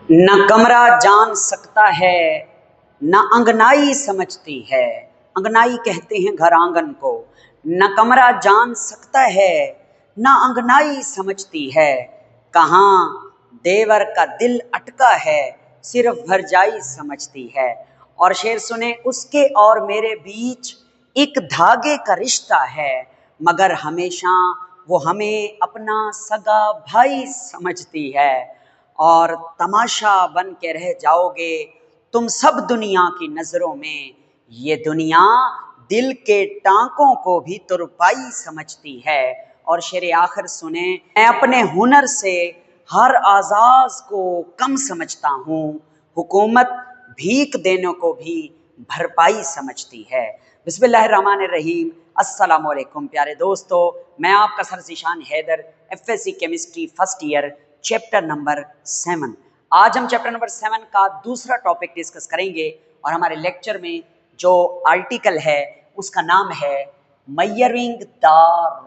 न कमरा जान सकता है, न अंगनाई समझती है। अंगनाई कहते हैं घर आंगन को। न कमरा जान सकता है, न अंगनाई समझती है। कहाँ देवर का दिल अटका है, सिर्फ भरजाई समझती है। और शेर सुने, उसके और मेरे बीच एक धागे का रिश्ता है, मगर हमेशा वो हमें अपना सगा भाई समझती है। और तमाशा बन के रह जाओगे तुम सब दुनिया की नजरों में। ये दुनिया दिल के टांकों को भी तुरपाई समझती है। और शेर आखिर सुने, मैं अपने हुनर से हर आजाज को कम समझता हूँ, हुकूमत भीख देने को भी भरपाई समझती है। बिस्मिल्लाहिर्रहमानिर्रहीम। अस्सलाम वालेकुम प्यारे दोस्तों, मैं आपका sir Zeeshan Haider, FSC chemistry first year, chapter number 7। आज हम चैप्टर नंबर 7 का दूसरा टॉपिक डिस्कस करेंगे और हमारे लेक्चर में जो आर्टिकल है उसका नाम है measuring the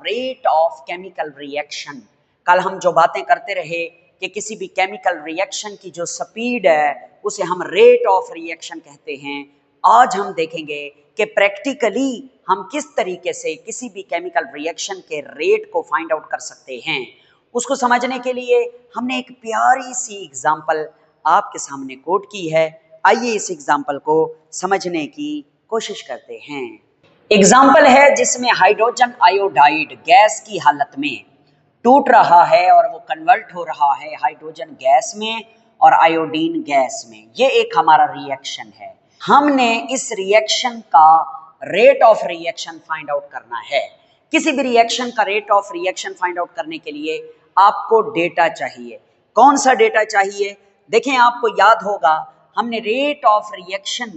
rate of chemical reaction. कल हम जो बातें करते रहे कि किसी भी केमिकल रिएक्शन की जो स्पीड है उसे हम रेट ऑफ रिएक्शन कहते हैं। आज हम देखेंगे कि प्रैक्टिकली हम किस तरीके से किसी भी केमिकल रिएक्शन के रेट को फाइंड आउट कर सकते हैं। उसको समझने के लिए हमने एक प्यारी सी एग्जाम्पल आपके सामने कोट की है। आइए इस एग्जाम्पल को समझने की कोशिश करते हैं। एग्जाम्पल है जिसमें हाइड्रोजन आयोडाइड गैस की हालत में टूट रहा है और वो कन्वर्ट हो रहा है हाइड्रोजन गैस में और आयोडीन गैस में। ये एक हमारा रिएक्शन है। हमने इस रिएक्शन का rate of reaction find out करना है। किसी भी रिएक्शन का rate of reaction find out करने के लिए आपको डेटा चाहिए। कौन सा डेटा चाहिए? देखें, आपको याद होगा हमने रेट ऑफ रिएक्शन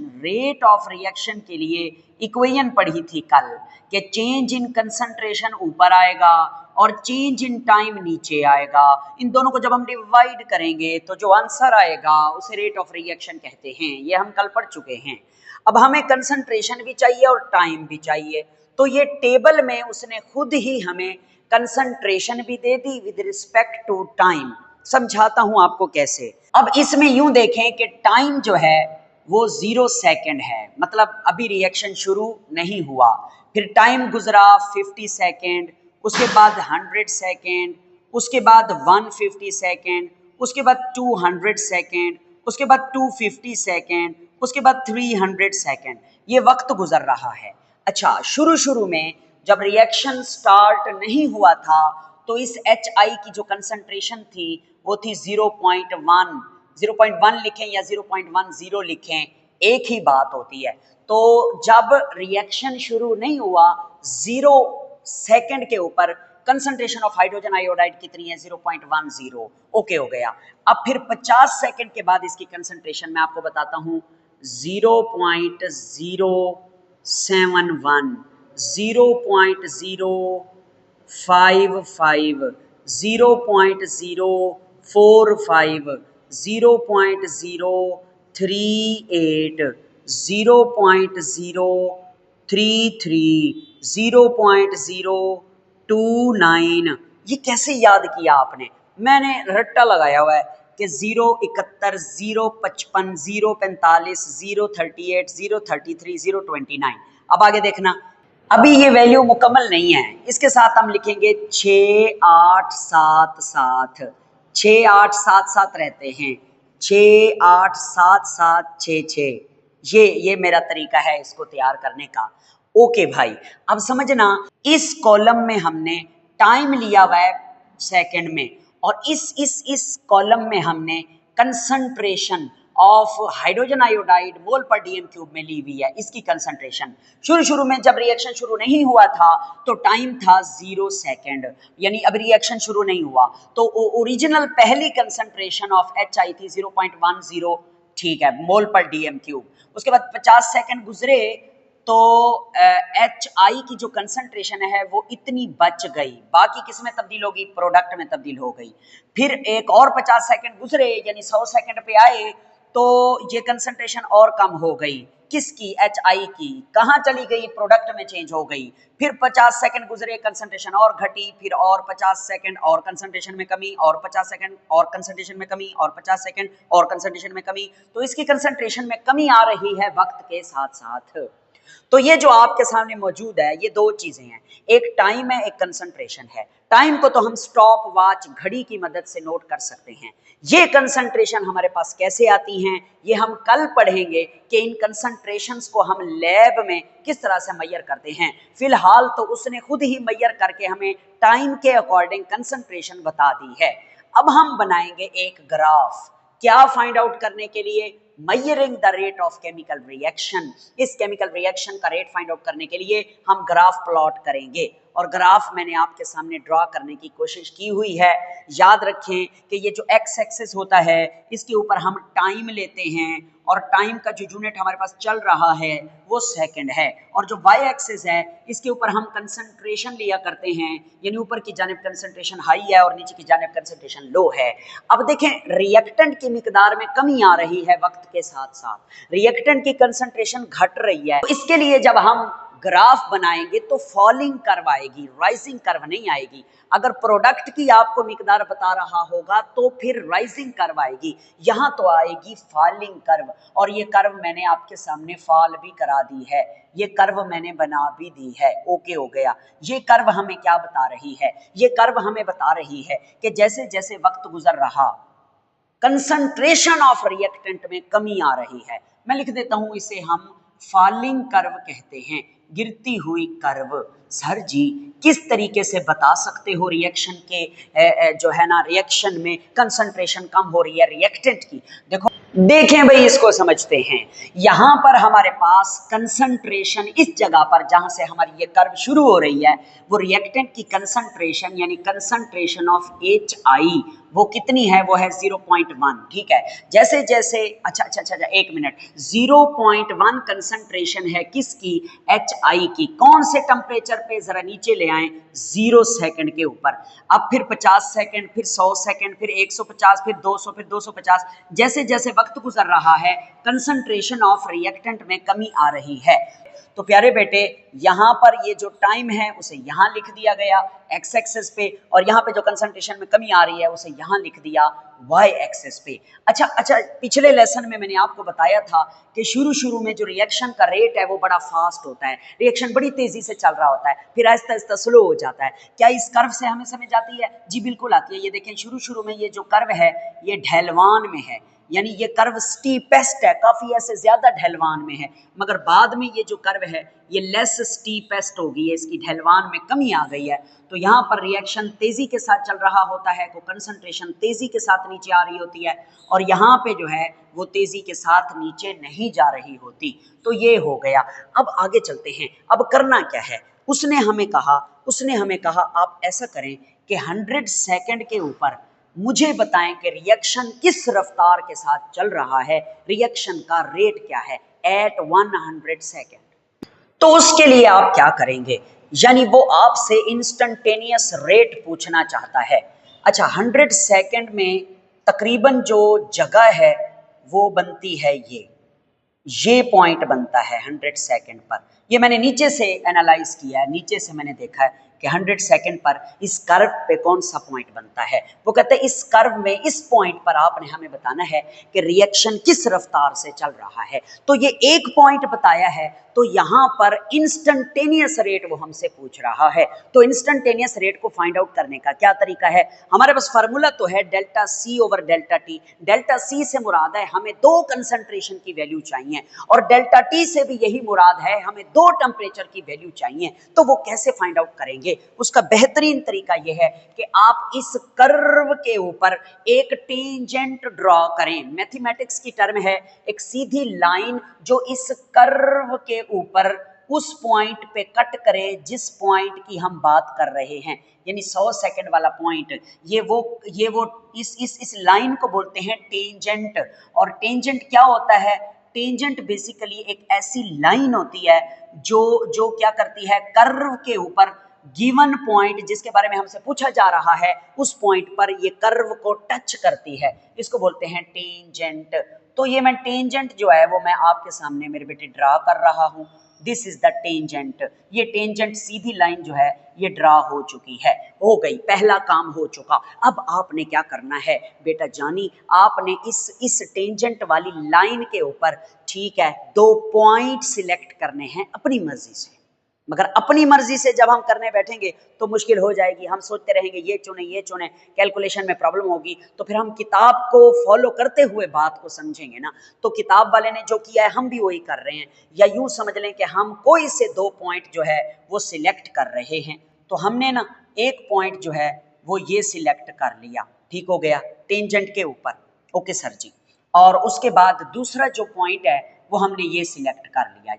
के लिए इक्वेशन पढ़ी थी कल कि चेंज इन कंसंट्रेशन ऊपर आएगा और चेंज इन टाइम नीचे आएगा। इन दोनों को जब हम डिवाइड करेंगे तो जो आंसर आएगा उसे रेट ऑफ रिएक्शन कहते हैं। ये हम कल पढ़ चुके हैं। अब हमें कंसंट्रेशन भी चाहिए और टाइम भी चाहिए, तो ये टेबल में उसने खुद ही हमें कंसंट्रेशन भी दे दी विद रिस्पेक्ट टू टाइम। समझाता हूं आपको कैसे। अब इसमें यूं देखें कि टाइम जो है वो 0 सेकेंड है, मतलब अभी रिएक्शन शुरू नहीं हुआ। फिर टाइम गुजरा 50 सेकेंड, उसके बाद 100 सेकेंड, उसके बाद 150 सेकेंड, उसके बाद 200 सेकेंड, उसके बाद 250 सेकेंड, उसके बाद 300 सेकेंड। ये वक्त गुजर रहा है। अच्छा, शुरू में जब रिएक्शन स्टार्ट नहीं हुआ था तो इस HI की जो कंसंट्रेशन थी वो थी 0.1 लिखें या 0.10 लिखें, एक ही बात होती है। तो जब रिएक्शन शुरू नहीं हुआ 0 सेकेंड के ऊपर कंसंट्रेशन ऑफ हाइड्रोजन आयोडाइड कितनी है? 0.10। ओके हो गया। अब फिर 50 सेकेंड के बाद इसकी कंसंट्रेशन मैं आपको बताता हूं 0.071, 0.055, 0.045, 0.038, 0.033, 0.029। ये कैसे याद किया आपने? मैंने रट्टा लगाया हुआ है कि 071, 055, 045, 038, 033, 029। अब आगे देखना, अभी ये वैल्यू मुकम्मल नहीं है। इसके साथ हम लिखेंगे 6877, 6877 रहते हैं, 687766। ये मेरा तरीका है इसको तैयार करने का। ओके भाई, अब समझना, इस कॉलम में हमने टाइम लिया हुआ है सेकंड में और इस कॉलम में हमने कंसंट्रेशन ऑफ हाइड्रोजन आयोडाइड मोल पर डीएम क्यूब में ली हुई है। इसकी कंसंट्रेशन शुरू में जब रिएक्शन शुरू नहीं हुआ था तो टाइम था 0 सेकेंड, यानी अब रिएक्शन शुरू नहीं हुआ तो ओरिजिनल पहली कंसंट्रेशन ऑफ HI थी 0.10, ठीक है, मोल पर डीएम क्यूब। उसके बाद 50 सेकेंड गुजरे तो HI की जो कंसंट्रेशन है वो इतनी बच गई, बाकी किस में तब्दील होगी? प्रोडक्ट में तब्दील हो गई। फिर एक और 50 सेकेंड गुजरे यानी 100 सेकेंड पे आए तो ये कंसंट्रेशन और कम हो गई, किसकी, HI की, कहाँ चली गई, प्रोडक्ट में चेंज हो गई, फिर 50 सेकंड गुजरे, कंसंट्रेशन और घटी, फिर और 50 सेकंड और कंसंट्रेशन में कमी, और 50 सेकंड और कंसंट्रेशन में कमी, और 50 सेकंड और कंसंट्रेशन में कमी। तो इसकी कंसंट्रेशन में कमी आ रही है वक्त के साथ साथ। तो ये जो आपके सामने मौजूद है ये दो चीजें हैं, एक टाइम है, एक कंसंट्रेशन है। टाइम को तो हम स्टॉप वॉच घड़ी की मदद से नोट कर सकते हैं। ये कंसंट्रेशन हमारे पास कैसे आती हैं ये हम कल पढ़ेंगे कि इन कंसंट्रेशंस को हम लैब में किस तरह से मैयर करते हैं। फिलहाल तो उसने खुद ही मैयर करके हमें टाइम के अकॉर्डिंग कंसंट्रेशन बता दी है। अब हम बनाएंगे एक ग्राफ, क्या फाइंड आउट करने के लिए, मैयरिंग the rate of chemical reaction. इस केमिकल रिएक्शन का रेट फाइंड आउट करने के लिए हम ग्राफ प्लॉट करेंगे, और ग्राफ मैंने आपके सामने ड्रॉ करने की कोशिश की हुई है। याद रखें कि ये जो एक्स एक्सिस होता है इसके ऊपर हम टाइम लेते हैं, और टाइम का जो यूनिट हमारे पास चल रहा है वो सेकंड है, और जो वाई एक्सिस है इसके ऊपर हम कंसंट्रेशन लिया करते हैं, यानी ऊपर की जानिब कंसंट्रेशन हाई है और नीचे की जानिब कंसंट्रेशन लो है। अब देखें रिएक्टेंट की मिकदार में कमी आ रही है वक्त के साथ साथ, रिएक्टेंट की कंसंट्रेशन घट रही है। तो इसके लिए जब हम ग्राफ बनाएंगे तो फॉलिंग कर्व आएगी, राइजिंग कर्व नहीं आएगी। अगर प्रोडक्ट की आपको मिकदार बता रहा होगा तो फिर राइजिंग कर्व आएगी, यहां तो आएगी फॉलिंग कर्व। और ये कर्व मैंने आपके सामने फॉल भी करा दी है, ये कर्व मैंने बना भी दी है, ओके हो गया। ये कर्व हमें क्या बता रही है, ये कर्व हमें बता रही है कि जैसे जैसे वक्त गुजर रहा कंसंट्रेशन ऑफ रिएक्टेंट में कमी आ रही है। मैं लिख देता हूं, इसे हम फॉलिंग कर्व कहते हैं, गिरती हुई कर्व। सर जी किस तरीके से बता सकते हो रिएक्शन के जो है ना रिएक्शन में कंसंट्रेशन कम हो रही है रिएक्टेंट की? देखें भाई, इसको समझते हैं। यहां पर हमारे पास कंसंट्रेशन इस जगह पर जहां से हमारी ये कर्व शुरू हो रही है वो रिएक्टेंट की कंसंट्रेशन यानी कंसंट्रेशन ऑफ HI वो कितनी है, वो है 0.1। ठीक है, जैसे जैसे अच्छा एक मिनट, 0.1 कंसंट्रेशन है किसकी, HI की। कौन से टेम्परेचर पे, जरा नीचे ले आए, 0 सेकंड के ऊपर। अब फिर 50 सेकंड, फिर 100 सेकंड, फिर 150, फिर 200, फिर 250। जैसे जैसे वक्त गुजर रहा है कंसंट्रेशन ऑफ रिएक्टेंट में कमी आ रही है। तो प्यारे बेटे यहां पर ये जो टाइम है उसे यहां लिख दिया गया एक्स एक्सिस पे, और यहां पे जो कंसंट्रेशन में कमी आ रही है उसे यहां लिख दिया वाई एक्सिस पे। अच्छा, पिछले लेसन में मैंने आपको बताया था कि शुरू में जो रिएक्शन का रेट है वो बड़ा फास्ट होता है, रिएक्शन बड़ी तेजी से चल रहा होता है, फिर आहिस्ता आहिस्ता स्लो हो जाता है। क्या इस कर्व से हमें समझ आती है? जी बिल्कुल आती है। ये देखें शुरू में ये जो कर्व है ये ढलवान में है, यानी ये कर्व स्टीपेस्ट है, काफी ऐसे ज्यादा ढलवान में है, मगर बाद में ये जो कर्व है ये लेस स्टीपेस्ट हो गई है, इसकी ढलवान में कमी आ गई है। तो यहाँ पर रिएक्शन तेजी के साथ चल रहा होता है, तो कंसंट्रेशन तेजी के साथ नीचे आ रही होती है, और यहाँ पे जो है वो तेजी के साथ नीचे नहीं जा रही होती। तो ये हो गया। अब आगे चलते हैं, अब करना क्या है। उसने हमें कहा आप ऐसा करें कि 100 सेकंड के ऊपर मुझे बताएं कि रिएक्शन किस रफ्तार के साथ चल रहा है, रिएक्शन का रेट क्या है एट 100 सेकेंड। तो उसके लिए आप क्या करेंगे, यानी वो आपसे इंस्टेंटेनियस रेट पूछना चाहता है। अच्छा, 100 सेकेंड में तकरीबन जो जगह है वो बनती है ये पॉइंट बनता है 100 सेकेंड पर। ये मैंने नीचे से एनालाइज किया है, नीचे से मैंने देखा है कि 100 सेकेंड पर इस कर्व पे कौन सा पॉइंट बनता है। वो कहते हैं इस कर्व में इस पॉइंट पर आपने हमें बताना है कि रिएक्शन किस रफ्तार से चल रहा है। तो ये एक पॉइंट बताया है, तो यहाँ पर इंस्टेंटेनियस रेट वो हमसे पूछ रहा है। तो इंस्टेंटेनियस रेट को फाइंड आउट करने का क्या तरीका है, हमारे पास फार्मूला तो है delta C over delta T। Delta C से मुराद है हमें 2 कंसंट्रेशन की वैल्यू चाहिए, और डेल्टा T से भी यही मुराद है हमें 2 टेम्परेचर की वैल्यू चाहिए। तो वो कैसे फाइंड आउट करेंगे, उसका बेहतरीन तरीका यह है कि आप इस कर्व के ऊपर एक टेंजेंट ड्रॉ करें। मैथमेटिक्स की टर्म है एक सीधी लाइन जो इस कर्व के ऊपर उस पॉइंट पे कट करे जिस पॉइंट की हम बात कर रहे हैं, यानी 100 सेकंड वाला पॉइंट। ये वो इस लाइन को बोलते हैं टेंजेंट। और टेंजेंट क्या होता है, टेंजेंट बेसिकली एक ऐसी लाइन होती है जो क्या करती है, कर्व के ऊपर गिवन पॉइंट जिसके बारे में हमसे पूछा जा रहा है उस पॉइंट पर ये कर्व को टच करती है, इसको बोलते हैं टेंजेंट। तो ये मैं टेंजेंट जो है वो मैं आपके सामने मेरे बेटे ड्रा कर रहा हूँ। This is the tangent. ये टेंजेंट सीधी लाइन जो है ये ड्रा हो चुकी है, हो गई, पहला काम हो चुका। अब आपने क्या करना है बेटा जानी, आपने इस टेंजेंट वाली लाइन के ऊपर, ठीक है, 2 पॉइंट सिलेक्ट करने हैं अपनी मर्जी से। मगर अपनी मर्जी से जब हम करने बैठेंगे तो मुश्किल हो जाएगी, हम सोचते रहेंगे ये चुने, कैलकुलेशन में प्रॉब्लम होगी, तो फिर हम किताब को फॉलो करते हुए बात को समझेंगे ना। तो किताब वाले ने जो किया है हम भी वही कर रहे हैं, या यूं समझ लें कि हम कोई से 2 पॉइंट जो है वो सिलेक्ट कर रहे हैं। तो हमने ना एक पॉइंट जो है वो ये सिलेक्ट कर लिया, ठीक हो गया, टेंजेंट के ऊपर, ओके सर जी। और उसके बाद दूसरा जो पॉइंट है वो हमने ये सिलेक्ट कर लिया,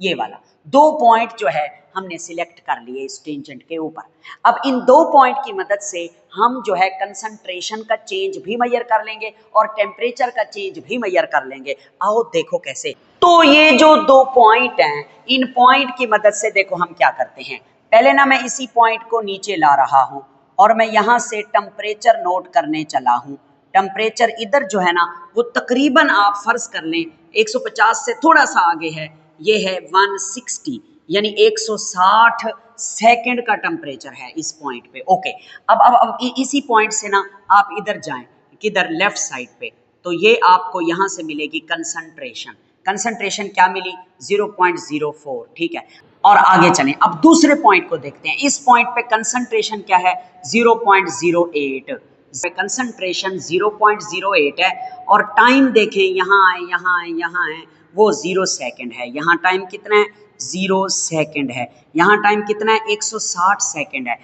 ये वाला 2 पॉइंट जो है हमने सिलेक्ट कर लिए इस टेंजेंट के ऊपर। अब इन 2 पॉइंट की मदद से हम जो है कंसंट्रेशन का चेंज भी मेजर कर लेंगे और टेम्परेचर का चेंज भी मेजर कर लेंगे। आओ देखो कैसे। तो ये जो 2 पॉइंट हैं, इन पॉइंट की मदद से देखो हम क्या करते हैं। पहले ना मैं इसी पॉइंट को नीचे ला रहा हूं और मैं यहां से टेम्परेचर नोट करने चला हूं। टेम्परेचर इधर जो है ना वो तकरीबन आप फर्ज कर लें 150 से थोड़ा सा आगे है, ये है 160, यानी 160 सेकंड का टेम्परेचर है इस पॉइंट पे। ओके, अब इसी पॉइंट से ना आप इधर जाएं, किधर, लेफ्ट साइड पे, तो ये आपको यहां से मिलेगी कंसंट्रेशन क्या मिली, 0.04, ठीक है। और आगे चलें, अब दूसरे पॉइंट को देखते हैं। इस पॉइंट पे कंसंट्रेशन क्या है, 0.08, कंसंट्रेशन 0.08 है। और टाइम देखें, यहाँ है वो 0 सेकंड है। यहाँ टाइम कितना है, 0 सेकंड है। यहाँ टाइम कितना है, 160 सेकंड है।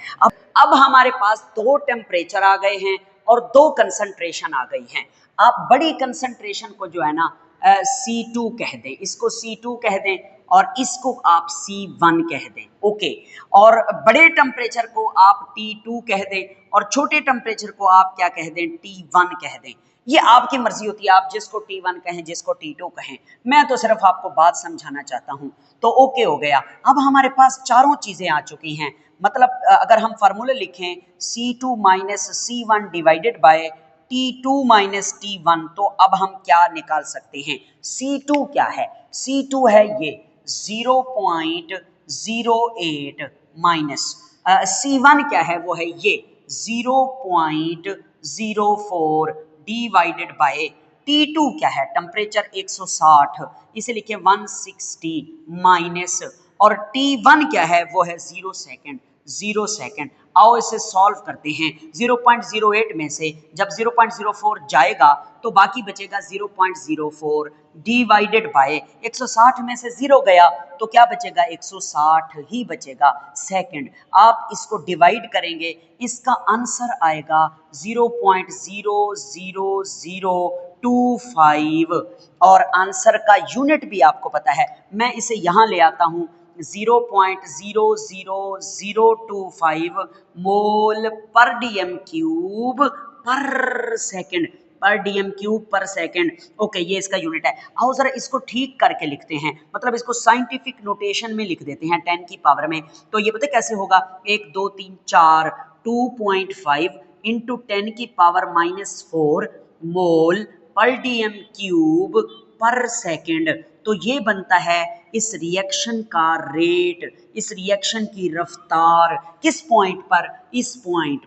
अब हमारे पास 2 टेम्परेचर आ गए हैं और 2 कंसंट्रेशन आ गई हैं। आप बड़ी कंसंट्रेशन को जो है ना C2 कह दें, इसको C2 कह दें और इसको आप C1 कह दें, ओके। और बड़े टेम्परेचर को आप T2 कह दें और छोटे टेम्परेचर को आप क्या कह दें, T1 कह दें। ये आपकी मर्जी होती है, आप जिसको T1 कहें, जिसको T2 कहें। मैं तो सिर्फ आपको बात समझाना चाहता हूं। तो ओके हो गया। अब हमारे पास चारों चीजें आ चुकी हैं। मतलब अगर हम फार्मूले लिखें C2 minus C1 divided by T2 minus T1, तो अब हम क्या निकाल सकते हैं, C2 क्या है, C2 है ये 0.08 माइनस C1 क्या है, वो है ये 0.04 डिवाइडेड बाय T2 क्या है, टेम्परेचर 160, इसे लिखे 160 माइनस, और T1 क्या है, वो है 0 सेकंड। आओ इसे सॉल्व करते हैं। 0.08 में से जब 0.04 जाएगा तो बाकी बचेगा 0.04 डिवाइडेड बाय 160 में से 0 गया तो क्या बचेगा, 160 ही बचेगा सेकंड। आप इसको डिवाइड करेंगे, इसका आंसर आएगा 0.00025 और आंसर का यूनिट भी आपको पता है। मैं इसे यहाँ ले आता हूँ, 0.00025 मोल पर डीएम क्यूब पर सेकंड, पर सेकंड। ओके, ये इसका यूनिट है। आओ जरा इसको ठीक करके लिखते हैं, मतलब इसको साइंटिफिक नोटेशन में लिख देते हैं 10 की पावर में। तो ये पता कैसे होगा, 1 2 3 4 2.5 इंटू 10 की पावर -4 मोल पर डीएम क्यूब पर सेकंड। तो ये बनता है इस रिएक्शन का रेट, इस रिएक्शन की रफ्तार, किस पॉइंट पर, इस पॉइंट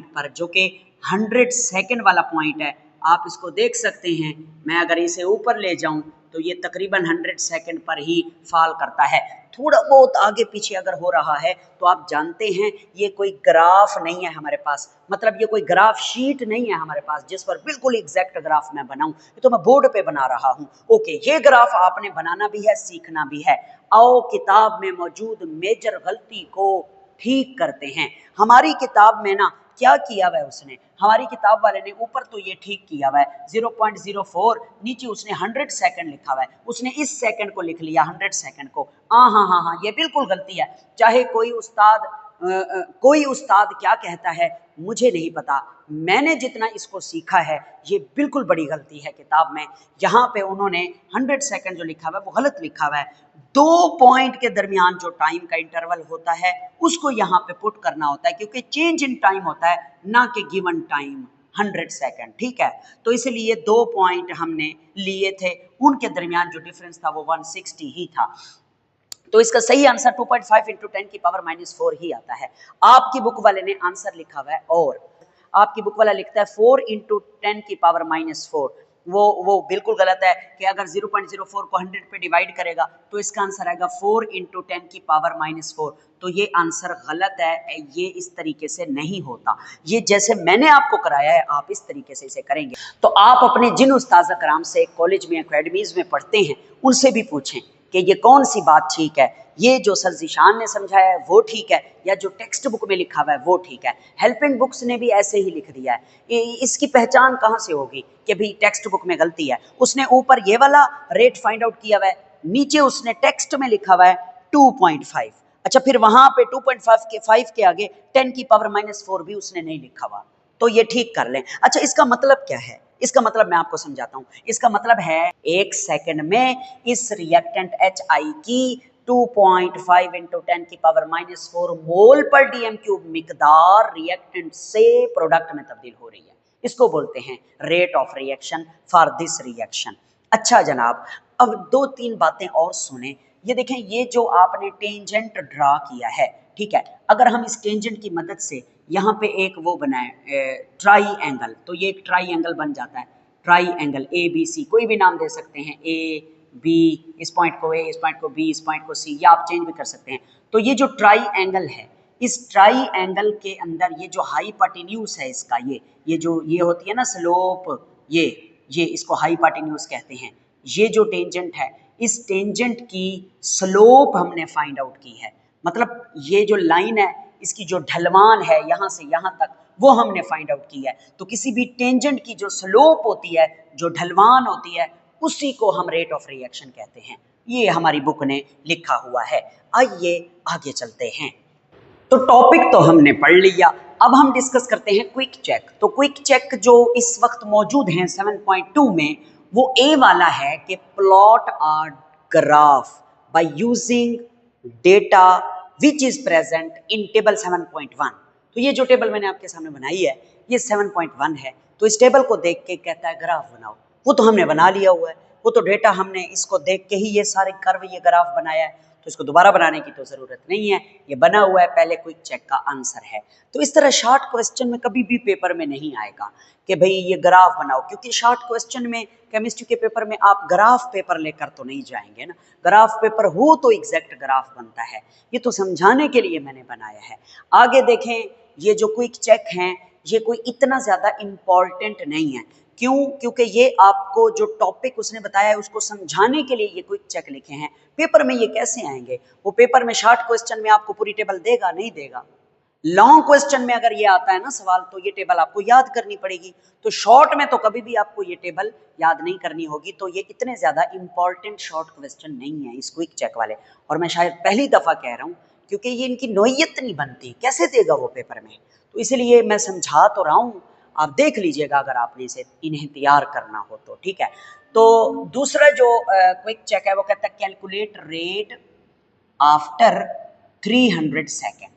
पर जो कि 100 सेकंड वाला पॉइंट है। आप इसको देख सकते हैं, मैं अगर इसे ऊपर ले जाऊं तो ये तकरीबन 100 सेकंड पर ही फॉल करता है। थोड़ा बहुत आगे पीछे अगर हो रहा है तो आप जानते हैं ये कोई ग्राफ नहीं है हमारे पास, मतलब ये कोई ग्राफ शीट नहीं है हमारे पास जिस पर बिल्कुल एग्जैक्ट ग्राफ मैं बनाऊं। ये तो मैं बोर्ड पे बना रहा हूं। ओके, ये ग्राफ आपने बनाना भी है, सीखना भी है। आओ किताब में मौजूद मेजर गलती को ठीक करते हैं। हमारी किताब में ना क्या किया हुआ है उसने, हमारी किताब वाले ने ऊपर तो ये ठीक किया हुआ है 0.04, नीचे उसने 100 सेकंड लिखा हुआ है, उसने इस सेकंड को लिख लिया 100 सेकंड को। हाँ, ये बिल्कुल गलती है। चाहे कोई उस्ताद क्या कहता है मुझे नहीं पता, मैंने जितना इसको सीखा है ये बिल्कुल बड़ी गलती है किताब में। यहाँ पे उन्होंने 100 सेकंड जो लिखा हुआ है वो गलत लिखा हुआ है। 2 पॉइंट के दरमियान जो टाइम का इंटरवल होता है उसको यहाँ पे पुट करना होता है, क्योंकि चेंज इन टाइम होता है ना कि गिवन टाइम। 100 सेकंड, ठीक है। तो इसलिए 2 पॉइंट हमने लिए थे, उनके दरमियान जो डिफरेंस था वो 160 ही था। तो इसका सही आंसर 2.5 इंटू 10 की पावर -4 ही आता है। आपकी बुक वाले ने आंसर लिखा हुआ है, और आपकी बुक वाला लिखता है 4 इंटू 10 की पावर -4। वो बिल्कुल गलत है कि अगर 0.04 को 100 पे डिवाइड करेगा तो इसका आंसर आएगा 4 इंटू 10 की पावर -4। तो ये आंसर गलत है, ये इस तरीके से नहीं होता। ये जैसे मैंने आपको कराया है आप इस तरीके से इसे करेंगे। तो आप अपने जिन उस्ताद कराम से कॉलेज में, अकेडमीज में पढ़ते हैं, उनसे भी पूछें कि ये कौन सी बात ठीक है, ये जो सर ज़ीशान ने समझाया है वो ठीक है, या जो टेक्स्ट बुक में लिखा हुआ है वो ठीक है। हेल्पिंग बुक्स ने भी ऐसे ही लिख दिया है। इसकी पहचान कहाँ से होगी कि भाई टेक्स्ट बुक में गलती है? उसने ऊपर ये वाला रेट फाइंड आउट किया हुआ है, नीचे उसने टेक्स्ट में लिखा हुआ है 2.5। अच्छा, फिर वहां पे 2.5 के आगे 10 की पावर -4 भी उसने नहीं लिखा हुआ, तो ये ठीक कर लें। अच्छा, इसका मतलब क्या है? इसका मतलब मैं आपको समझाता हूं। इसका मतलब है 1 सेकंड में इस रिएक्टेंट HI की 2.5 इंटू 10 की पावर -4 मोल पर DM³ मिकदार रिएक्टेंट से प्रोडक्ट में तब्दील हो रही है। इसको बोलते हैं rate of reaction for this reaction. अच्छा जनाब, अब 2-3 बातें और सुने। ये देखें, ये जो आपने टेंजेंट ड्रा किया है, ठीक है, अगर हम इस टेंजेंट की मदद से यहाँ पे एक वो बनाए ट्राई एंगल, तो ये एक ट्राई एंगल बन जाता है। ट्राई एंगल ABC, कोई भी नाम दे सकते हैं, AB, इस पॉइंट को A, इस पॉइंट को B, इस पॉइंट को C, या आप चेंज भी कर सकते हैं। तो ये जो ट्राई एंगल है, इस ट्राई एंगल के अंदर ये जो हाइपोटेन्यूज है इसका, ये जो ये होती है ना स्लोप, ये इसको हाइपोटेन्यूज कहते हैं। ये जो टेंजेंट है, इस टेंजेंट की स्लोप हमने फाइंड आउट की है। मतलब ये जो लाइन है, इसकी जो ढलवान है यहाँ से यहाँ तक, वो हमने फाइंड आउट की है। तो किसी भी टेंजेंट की जो स्लोप होती है, जो ढलवान होती है, उसी को हम रेट ऑफ रिएक्शन कहते हैं। ये हमारी बुक ने लिखा हुआ है। आइए आगे चलते हैं। तो टॉपिक तो हमने पढ़ लिया, अब हम डिस्कस करते हैं क्विक चेक। तो क्विक चेक जो इस वक्त मौजूद हैं 7.2 में, वो ए वाला है कि plot our graph by using data which is present in table 7.1। तो ये जो टेबल मैंने आपके सामने बनाई है, ये 7.1 है। तो इस टेबल को देख के कहता है ग्राफ बनाओ, वो तो हमने बना लिया हुआ है, वो तो डेटा हमने इसको देख के ही ये सारे कर्व, ये ग्राफ बनाया है, तो इसको दोबारा बनाने की तो जरूरत नहीं है, ये बना हुआ है, पहले क्विक चेक का आंसर है। तो इस तरह शॉर्ट क्वेश्चन में कभी भी पेपर में नहीं आएगा कि भाई ये ग्राफ बनाओ, क्योंकि शॉर्ट क्वेश्चन में केमिस्ट्री के पेपर में आप ग्राफ पेपर लेकर तो नहीं जाएंगे ना। ग्राफ पेपर हो तो एग्जैक्ट ग्राफ बनता है, ये तो समझाने के लिए मैंने बनाया है। आगे देखें, ये जो क्विक चेक हैं, ये कोई इतना ज़्यादा इम्पॉर्टेंट नहीं है। क्यों? क्योंकि ये आपको जो टॉपिक उसने बताया है उसको समझाने के लिए ये क्विक चेक लिखे हैं। पेपर में ये कैसे आएंगे? वो पेपर में शॉर्ट क्वेश्चन में आपको पूरी टेबल देगा? नहीं देगा। लॉन्ग क्वेश्चन में अगर ये आता है ना सवाल, तो ये टेबल आपको याद करनी पड़ेगी। तो शॉर्ट में तो कभी भी आपको ये टेबल याद नहीं करनी होगी। तो ये इतने ज़्यादा इंपॉर्टेंट शॉर्ट क्वेश्चन नहीं है इस क्विक चेक वाले, और मैं शायद पहली दफ़ा कह रहा हूँ, क्योंकि ये इनकी नोयत नहीं बनती, कैसे देगा वो पेपर में। तो इसलिए मैं समझा तो रहा हूँ, आप देख लीजिएगा अगर आपने इन्हें तैयार करना हो तो, ठीक है। तो दूसरा जो क्विक चेक है वो कहता है कैलकुलेट रेट आफ्टर 300 सेकेंड,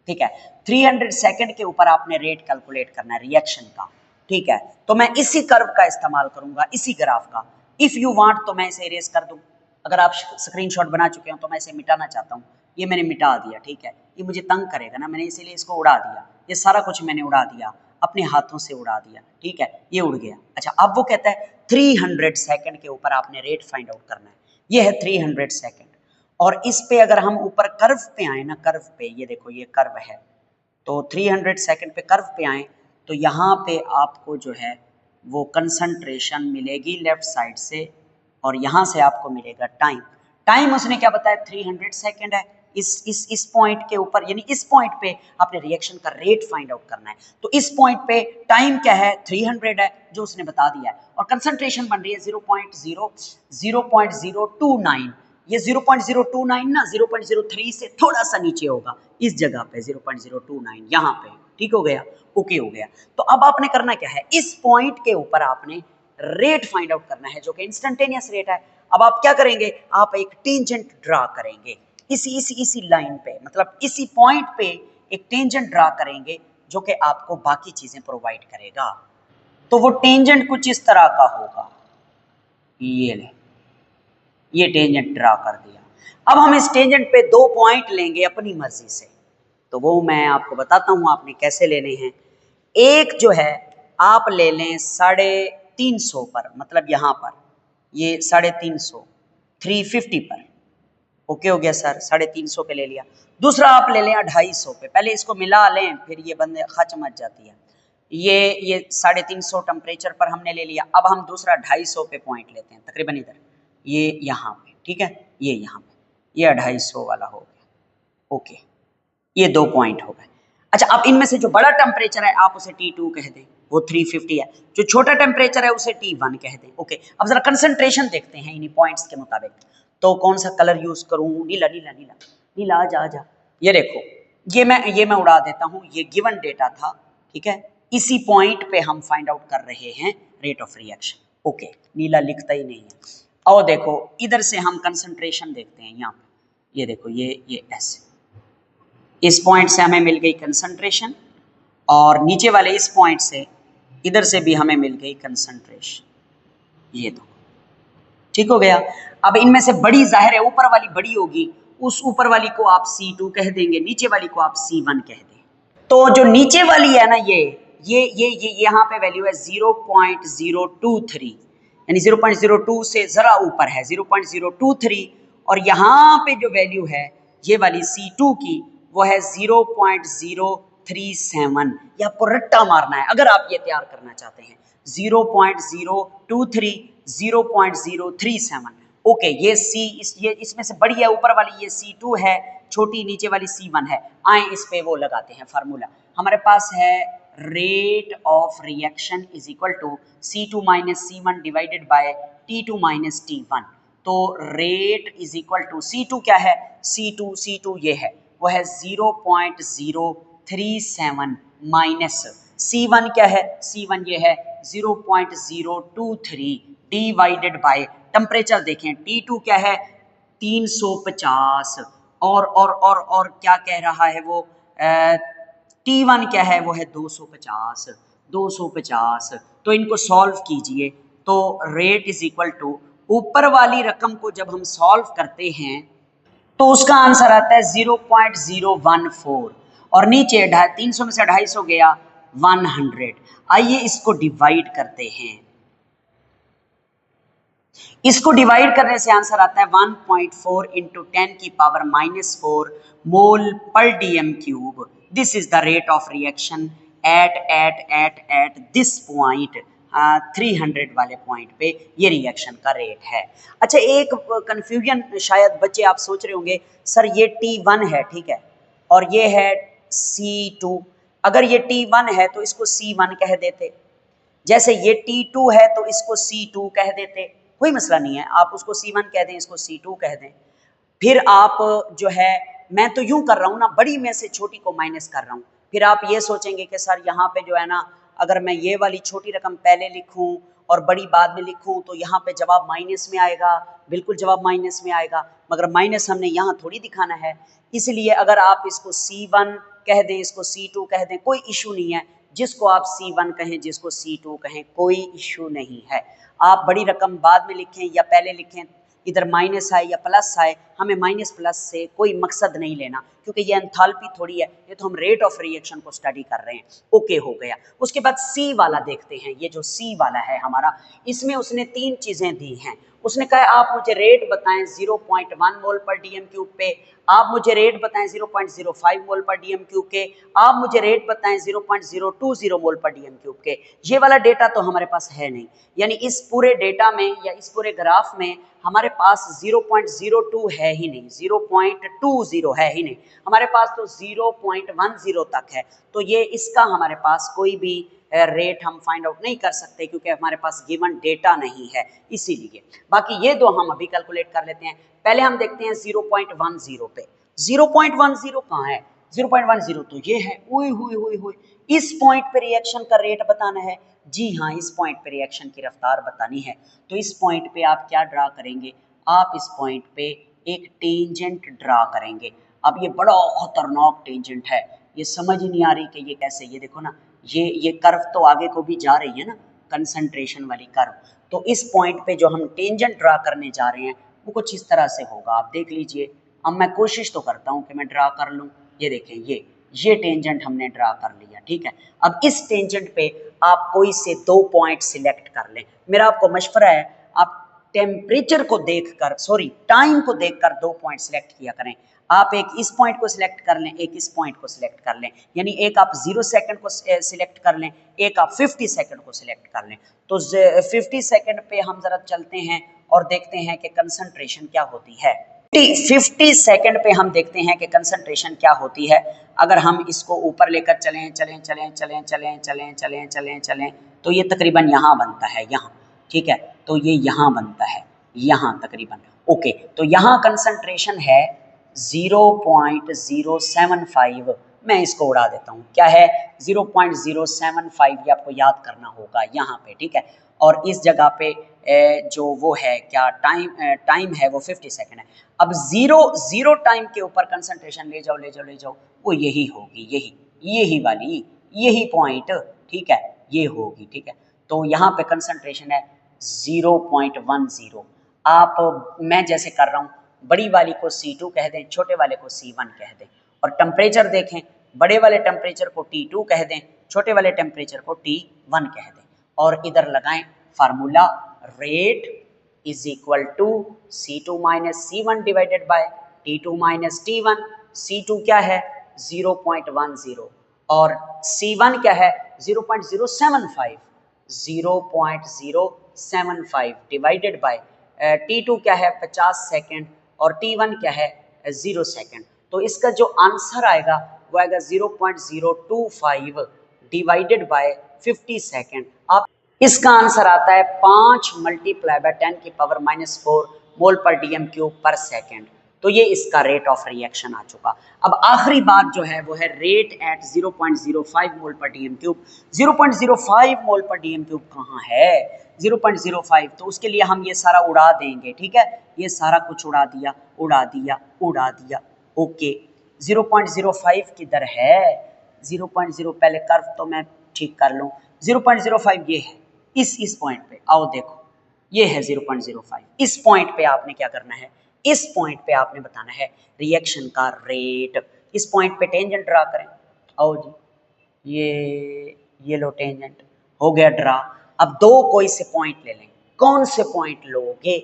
ठीक है। 300 सेकेंड के ऊपर आपने रेट कैलकुलेट करना है रिएक्शन का, ठीक है। तो मैं इसी कर्व का इस्तेमाल करूंगा, इसी ग्राफ का। इफ यू वांट तो मैं इसे इरेज कर दूं। अगर आप स्क्रीनशॉट बना चुके हो तो मैं इसे मिटाना चाहता हूँ, ये मैंने मिटा दिया, ठीक है। ये मुझे तंग करेगा ना, मैंने इसीलिए इसको उड़ा दिया। ये सारा कुछ मैंने उड़ा दिया, अपने हाथों से उड़ा दिया, ठीक है, ये उड़ गया। अच्छा, अब वो कहता है 300 सेकेंड के ऊपर आपने रेट फाइंड आउट करना है। ये है 300 सेकेंड, और इस पे अगर हम ऊपर कर्व पे आए ना, कर्व पे, ये देखो ये कर्व है, तो 300 सेकेंड पे कर्व पे आए तो यहाँ पे आपको जो है वो कंसंट्रेशन मिलेगी लेफ्ट साइड से, और यहाँ से आपको मिलेगा टाइम। टाइम उसने क्या बताया? 300 सेकेंड है। इस पॉइंट के ऊपर, यानी इस पॉइंट पे आपने रिएक्शन का रेट फाइंड आउट करना है। तो इस पॉइंट पे टाइम क्या है? 300 है, जो उसने बता दिया है, और कंसंट्रेशन बन रही है 0.029। ये 0.029 ना 0.03 से थोड़ा सा नीचे होगा, इस जगह पे 0.029 यहाँ पे, ठीक हो गया, ओके हो गया। तो अब आपने करना क्या है? इस पॉइंट के ऊपर आपने रेट फाइंड आउट करना है, जो कि इंस्टेंटेनियस रेट है। अब आप क्या करेंगे? आप एक टेंजेंट ड्रा करेंगे इसी लाइन पे, मतलब इसी पॉइंट पे एक टेंजेंट ड्रा करेंगे, जो कि आपको बाकी चीजें प्रोवाइड करेगा। तो वो टेंजेंट कुछ इस तरह का होगा, ये ले, ये टेंजेंट ड्रा कर दिया। अब हम इस टेंजेंट पे 2 पॉइंट लेंगे अपनी मर्जी से, तो वो मैं आपको बताता हूँ आपने कैसे लेने हैं। एक जो है आप ले लें 350 पर, मतलब यहाँ पर ये 350, 350 पर, ओके हो गया सर, 350 पे ले लिया। दूसरा आप ले लें 250 पे, पहले इसको मिला लें फिर ये बंदे खच मच जाती है। ये 350 टेम्परेचर पर हमने ले लिया। अब हम दूसरा 250 पे पॉइंट लेते हैं, तकरीबन इधर, ये यहाँ पे, ठीक है, ये यहाँ पे, ये 250 वाला हो गया, ओके, ये 2 पॉइंट हो गए। अच्छा, अब इनमें से जो बड़ा टेम्परेचर है आप उसे T2 कह दें, वो 350 है। जो छोटा टेम्परेचर है उसे T1 कह दें, ओके। अब जरा कंसंट्रेशन देखते हैं इन्हीं पॉइंट्स के मुताबिक। तो कौन सा कलर यूज करूं? नीला, नीला, नीला, नीला, आ जा। ये देखो, ये मैं उड़ा देता हूं, ये गिवन डेटा था, ठीक है। इसी पॉइंट पे हम फाइंड आउट कर रहे हैं रेट ऑफ रिएक्शन, ओके। नीला लिखता ही नहीं है। और देखो इधर से हम कंसंट्रेशन देखते हैं, यहाँ पे ये देखो, ये ऐसे, इस पॉइंट से हमें मिल गई कंसंट्रेशन, और नीचे वाले इस पॉइंट से, इधर से भी हमें मिल गई कंसंट्रेशन, ये दो, ठीक हो गया। अब इनमें से बड़ी जाहिर है ऊपर वाली बड़ी होगी, उस ऊपर वाली को आप C2 कह देंगे, नीचे वाली को आप C1 कह दें। तो जो नीचे वाली है ना, ये यहाँ पे वैल्यू है 0.023, यानी 0.02 से जरा ऊपर है 0.023, और यहाँ पे जो वैल्यू है ये वाली C2 की वो है 0.037। ये आपको रट्टा मारना है अगर आप ये तैयार करना चाहते हैं, 0.023, 0.037, ओके। ये इसमें से बड़ी है ऊपर वाली, ये C2 है, छोटी नीचे वाली C1 है। आए इस पे वो लगाते हैं फार्मूला। हमारे पास है rate of reaction is equal to C2 minus C1 divided by T2 minus T1। तो rate is equal to C2 क्या है, C2 ये है, वो है 0.037 माइनस C1 क्या है, C1 ये है 0.023 डिवाइडेड बाय टेम्परेचर देखें T2 क्या है 350, और क्या कह रहा है वो T1 क्या है, वो है 250। तो इनको सॉल्व कीजिए, तो रेट इज इक्वल टू, ऊपर वाली रकम को जब हम सॉल्व करते हैं तो उसका आंसर आता है 0.014, और नीचे 300 में से 250 गया 100। आइए इसको डिवाइड करते हैं, इसको डिवाइड करने से आंसर आता है 1.4 इंटू 10 की पावर -4 मोल पर DM cube. This is the rate of reaction at this point, 300 वाले पॉइंट पे ये रिएक्शन का रेट है। अच्छा, एक कंफ्यूजन शायद बच्चे आप सोच रहे होंगे, सर ये T1 है, ठीक है, और ये है C2, अगर ये T1 है तो इसको C1 कह देते, जैसे ये T2 है तो इसको C2 कह देते, कोई मसला नहीं है, आप उसको C1 कह दें, इसको C2 कह दें। फिर आप जो है, मैं तो यूं कर रहा हूं ना, बड़ी में से छोटी को माइनस कर रहा हूं, फिर आप ये सोचेंगे कि सर यहाँ पे जो है ना, अगर मैं ये वाली छोटी रकम पहले लिखूं और बड़ी बाद में लिखूं तो यहाँ पे जवाब माइनस में आएगा, बिल्कुल जवाब माइनस में आएगा, मगर माइनस हमने यहाँ थोड़ी दिखाना है। इसलिए अगर आप इसको C1 कह दें, इसको C2 कह दें, कोई इशू नहीं है, जिसको आप C1 कहें, जिसको C2 कहें, कोई इशू नहीं है। आप बड़ी रकम बाद में लिखें या पहले लिखें, इधर माइनस आए या प्लस आए, हमें माइनस प्लस से कोई मकसद नहीं लेना, क्योंकि ये एंथैल्पी थोड़ी है, ये तो हम रेट ऑफ रिएक्शन को स्टडी कर रहे हैं। ओके हो गया। उसके बाद सी वाला देखते हैं, ये जो सी वाला है हमारा, इसमें उसने 3 चीज़ें दी हैं। उसने कहा आप मुझे रेट बताएं 0.1 मोल पर DM क्यूब पे, आप मुझे रेट बताएं 0.05 मोल पर DM क्यूब के, आप मुझे रेट बताएं 0.020 मोल पर DM क्यूब के। ये वाला डेटा तो हमारे पास है नहीं, यानी इस पूरे डेटा में या इस पूरे ग्राफ में हमारे पास 0.02 है ही नहीं, 0.20 है ही नहीं, हमारे पास तो 0.10 तक है। तो ये इसका हमारे पास कोई भी रेट हम फाइंड आउट नहीं कर सकते, क्योंकि हमारे पास गिवन डेटा नहीं है, इसीलिए। बाकी ये दो हम अभी कैलकुलेट कर लेते हैं। पहले हम देखते हैं 0.10 पे। 0.10 कहाँ है? 0.10 तो ये है। ओए होए होए होए, इस पॉइंट पे रिएक्शन का रेट बताना है। जी हाँ, इस पॉइंट पे रिएक्शन की रफ्तार बतानी है। तो इस पॉइंट पे आप क्या ड्रा करेंगे? आप इस पॉइंट पे एक टेंजेंट ड्रा करेंगे। अब ये बड़ा खतरनाक टेंजेंट है, ये समझ ही नहीं आ रही कि ये कैसे। ये देखो ना, ये कर्व तो आगे को भी जा रही है ना, कंसंट्रेशन वाली कर्व। तो इस पॉइंट पे जो हम टेंजेंट ड्रा करने जा रहे हैं वो कुछ इस तरह से होगा, आप देख लीजिए। अब मैं कोशिश तो करता हूँ कि मैं ड्रा कर लूँ। ये देखें, ये टेंजेंट हमने ड्रा कर लिया, ठीक है। अब इस टेंजेंट पे आप कोई से 2 पॉइंट सिलेक्ट कर लें। मेरा आपको मशवरा है, आप टेम्परेचर को देखकर, सॉरी टाइम को देखकर 2 पॉइंट सिलेक्ट किया करें। आप एक इस पॉइंट को सिलेक्ट कर लें, एक इस पॉइंट को सिलेक्ट कर लें, यानी एक आप 0 सेकंड को सिलेक्ट कर लें, एक आप 50 सेकंड को सिलेक्ट कर लें। तो 50 सेकंड पे हम जरा चलते हैं और देखते हैं कि कंसंट्रेशन क्या होती है। 50 सेकंड पे हम देखते हैं कि कंसंट्रेशन क्या होती है। अगर हम इसको ऊपर लेकर चलें चलें चलें चलें चलें चलें चलें चलें चलें तो ये तकरीबन यहाँ बनता है, यहाँ, ठीक है। तो ये यहाँ बनता है, यहाँ तकरीबन, ओके। तो यहाँ कंसंट्रेशन है 0.075। मैं इसको उड़ा देता हूँ, क्या है 0.075, ये आपको याद करना होगा यहाँ पे, ठीक है। और इस जगह पे जो वो है क्या टाइम है वो 50 सेकंड है। अब जीरो टाइम के ऊपर कंसंट्रेशन ले जाओ ले जाओ ले जाओ, वो यही होगी, यही वाली, यही पॉइंट, ठीक है, ये होगी, ठीक है। तो यहाँ पे कंसंट्रेशन है 0.10। आप, मैं जैसे कर रहा हूँ, बड़ी वाली को C2 कह दें, छोटे वाले को C1 कह दें। और टेम्परेचर देखें, बड़े वाले टेम्परेचर को T2 कह दें, छोटे वाले टेम्परेचर को T1 कह दें। और इधर लगाएं formula, rate is equal to C2 minus C1 divided by T2 minus T1। C2 क्या है 0.10 और C1 क्या है 0.075, 0.075 डिवाइडेड बाय T2 क्या है 50 सेकेंड और T1 क्या है 0 सेकेंड। तो इसका जो आंसर आएगा वो आएगा 0.025 डिवाइडेड बाय 50 सेकेंड। आप, इसका आंसर आता है 5 मल्टीप्लाई बाय 10⁻⁻⁴ मोल पर DM³ पर सेकेंड। तो ये इसका रेट ऑफ रिएक्शन आ चुका। अब आखिरी बात जो है वो है रेट एट 0.05 मोल पर DM³। 0.05 मोल पर DM³ कहाँ है 0.05, तो उसके लिए हम ये सारा उड़ा देंगे, ठीक है। ये सारा कुछ उड़ा दिया उड़ा दिया उड़ा दिया, ओके। 0.05 किधर है 0.0, पहले कर्व तो मैं ठीक कर लूँ। 0.05 ये है, इस पॉइंट पे आओ देखो, ये है 0.05। इस पॉइंट पे आपने क्या करना है, इस पॉइंट पे आपने बताना है रिएक्शन का रेट। इस पॉइंट पे टेंजेंट ड्रा करें, आओ जी, ये लो टेंजेंट, हो गया ड्रा। अब दो कोई से पॉइंट ले लें, कौन से पॉइंट लोगे,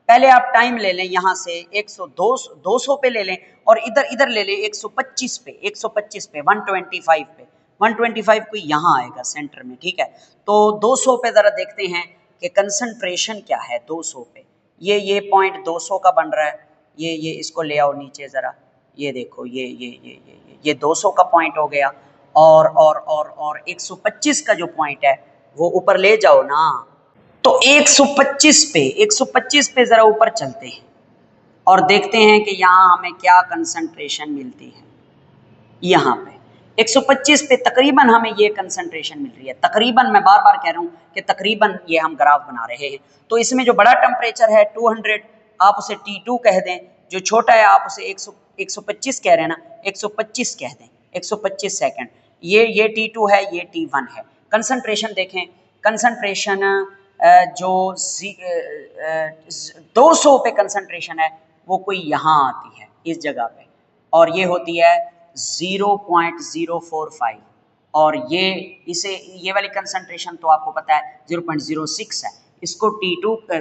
पहले आप टाइम ले लें, यहाँ से 200 पे ले लें और इधर ले लें 125 पे 125 पे 125 पे 125 कोई यहाँ आएगा सेंटर में, ठीक है। तो 200 पे ज़रा देखते हैं कि कंसंट्रेशन क्या है 200 पे। ये पॉइंट 200 का बन रहा है, ये इसको ले आओ नीचे ज़रा, ये देखो ये 200 का पॉइंट हो गया। और 125 का जो पॉइंट है वो ऊपर ले जाओ ना। तो 125 पे ज़रा ऊपर चलते हैं और देखते हैं कि यहाँ हमें क्या कंसंट्रेशन मिलती है। यहाँ पे 125 पे तकरीबन हमें ये कंसंट्रेशन मिल रही है, तकरीबन, मैं बार बार कह रहा हूँ कि तकरीबन ये हम ग्राफ बना रहे हैं। तो इसमें जो बड़ा टेम्परेचर है 200, आप उसे T2 कह दें, जो छोटा है आप उसे 125 कह रहे हैं ना, 125 कह दें, 125 सेकेंड। ये T2 है, ये T1 है। कंसंट्रेशन देखें, कंसंट्रेशन जो 200 पे कंसंट्रेशन है वो कोई यहाँ आती है इस जगह पे, और ये होती है 0.045, और ये वाली कंसंट्रेशन तो आपको पता है 0.06 है। इसको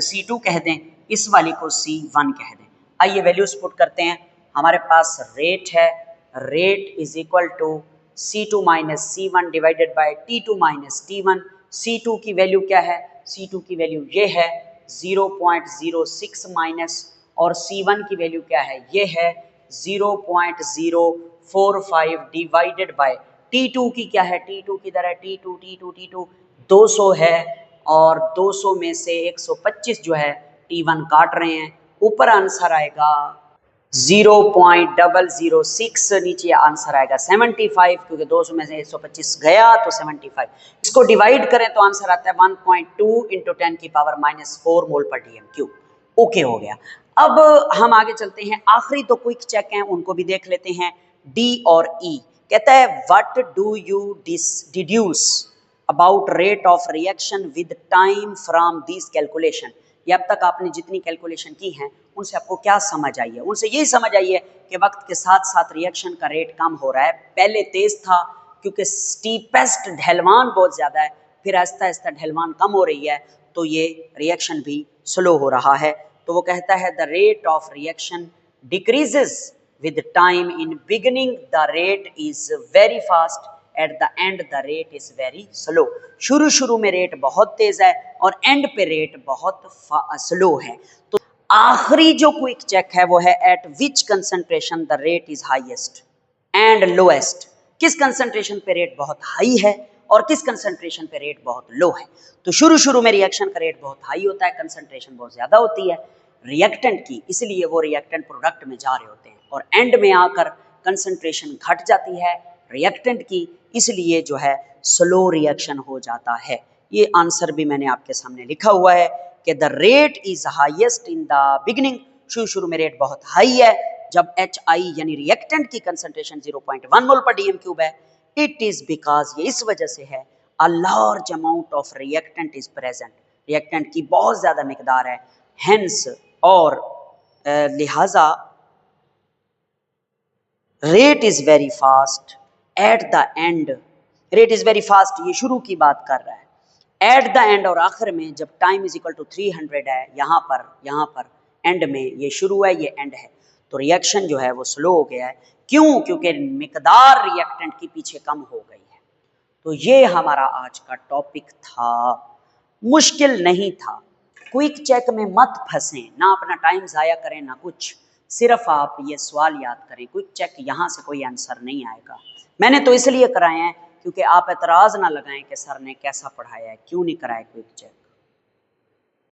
C2 कह दें, इस वाली को C1 कह दें। आइए वैल्यूज पुट करते हैं। हमारे पास रेट है, rate is equal to C2 minus C1 divided by T2 minus T1। C2 की वैल्यू क्या है, C2 की वैल्यू ये है 0.06 माइनस, और C1 की वैल्यू क्या है, ये है 0.045 डिवाइडेड बाय T2 की क्या है, T2 की दर है T2 200 है, और 200 में से 125 जो है T1 काट रहे हैं, ऊपर आंसर आएगा 0.006, नीचे आंसर आएगा 75, क्योंकि 200 में से 125 गया तो 75। इसको डिवाइड करें तो आंसर आता है 1.2 × 10⁻⁴ मोल पर DM³। ओके हो गया। अब हम आगे चलते हैं, आखिरी दो क्विक चेक हैं उनको भी देख लेते हैं, D और E। कहता है what do you deduce. About rate of reaction with time from this calculation. ये अब तक आपने जितनी कैलकुलेशन की हैं उनसे आपको क्या समझ आई है? उनसे यही समझ आई है कि वक्त के साथ साथ रिएक्शन का रेट कम हो रहा है। पहले तेज था क्योंकि स्टीपेस्ट ढलवान बहुत ज़्यादा है, फिर आहिस्ता आहिस्ता ढलवान कम हो रही है तो ये रिएक्शन भी स्लो हो रहा है। तो वो कहता है the rate of reaction decreases with time, in beginning the rate is very fast, at the end the rate is very slow. शुरू में रेट बहुत तेज है और एंड पे रेट बहुत स्लो है। तो आखिरी जो क्विक चेक है वो है eight which concentration the rate is highest and lowest. किस कंसंट्रेशन पे रेट बहुत हाई है और किस कंसंट्रेशन पे रेट बहुत लो है। तो शुरू में रिएक्शन का रेट बहुत हाई होता है, कंसंट्रेशन बहुत ज़्यादा होती है रिएक्टेंट की, इसलिए वो रिएक्टेंट प्रोडक्ट में जा रहे होते हैं, और एंड में आकर कंसंट्रेशन घट जाती है रिएक्टेंट की, इसलिए जो है स्लो रिएक्शन हो जाता है। ये आंसर भी मैंने आपके सामने लिखा हुआ है कि the rate is highest in the beginning, शुरू में रेट बहुत हाई है जब HI यानी रिएक्टेंट की कंसंट्रेशन 0.1 मोल पर डीएम क्यूब है। इट इज बिकॉज, ये इस वजह से है, a large amount of reactant is present, reactant की बहुत ज्यादा मिकदार है, हेंस और लिहाजा rate is very fast at the end. Rate is very fast, ये शुरू की बात कर रहा है। एट द एंड और आखिर में जब टाइम इज इक्वल टू 300 है, यहाँ पर एंड में, ये शुरू है ये एंड है, तो रिएक्शन जो है वो स्लो हो गया है। क्यों? क्योंकि मिकदार रिएक्टेंट की पीछे कम हो गई है। तो ये हमारा आज का टॉपिक था, मुश्किल नहीं था। क्विक चेक में मत फंसें, ना अपना टाइम ज़ाया करें ना कुछ, सिर्फ आप ये सवाल याद करें। क्विक चेक यहाँ से कोई आंसर नहीं आएगा। मैंने तो इसलिए कराए हैं क्योंकि आप एतराज़ ना लगाएं कि सर ने कैसा पढ़ाया है, क्यों नहीं कराया क्विक चेक।